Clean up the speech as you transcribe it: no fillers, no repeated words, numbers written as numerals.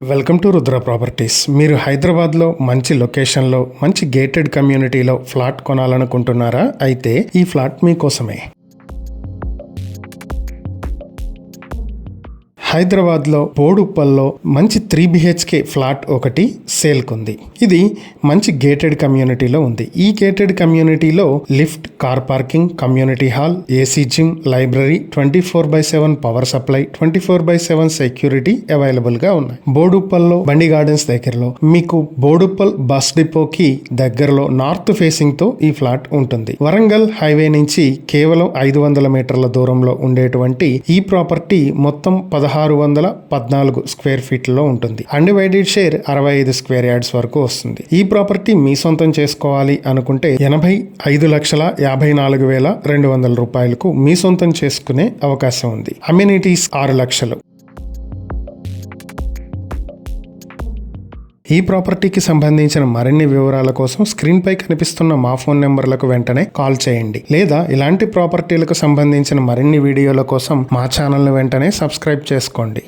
Welcome to Rudra properties. మీరు హైదరాబాద్లో మంచి లొకేషన్లో మంచి గేటెడ్ కమ్యూనిటీలో ఫ్లాట్ కొనాలనుకుంటున్నారా? అయితే ఈ ఫ్లాట్ మీకోసమే. హైదరాబాద్లో బోడుప్పల్లో మంచి 3 BHK ఫ్లాట్ ఒకటి సేల్కుంది. ఇది మంచి గేటెడ్ కమ్యూనిటీలో ఉంది. ఈ గేటెడ్ కమ్యూనిటీలో lift, car parking, community hall, AC gym, library, 24/7 power supply, 24/7 security అవైలబుల్గా ఉన్నాయి. బోడుప్పల్లో బండి గార్డెన్స్ దగ్గరలో మీకు బోడుప్పల్ బస్ డిపోకి దగ్గరలో నార్త్ ఫేసింగ్తో ఈ ఫ్లాట్ ఉంటుంది. వరంగల్ హైవే నుంచి కేవలం 500 మీటర్ల దూరంలో ఉండేటువంటి ఈ ప్రాపర్టీ మొత్తం 1614 స్క్వేర్ ఫీట్లో ఉంటుంది. అన్డివైడెడ్ షేర్ 65 స్క్వేర్ యార్డ్స్ వరకు వస్తుంది. ఈ ప్రాపర్టీ మీ సొంతం చేసుకోవాలి అనుకుంటే 85,54,200 రూపాయలకు మీ సొంతం చేసుకునే అవకాశం ఉంది. అమ్యూనిటీస్ 6 లక్షలు. ఈ ప్రాపర్టీకి సంబంధించిన మరిన్ని వివరాల కోసం స్క్రీన్ పై కనిపిస్తున్న మా ఫోన్ నెంబర్లకు వెంటనే కాల్ చేయండి. లేదా ఇలాంటి ప్రాపర్టీలకు సంబంధించిన మరిన్ని వీడియోల కోసం మా ఛానల్ని వెంటనే సబ్స్క్రైబ్ చేసుకోండి.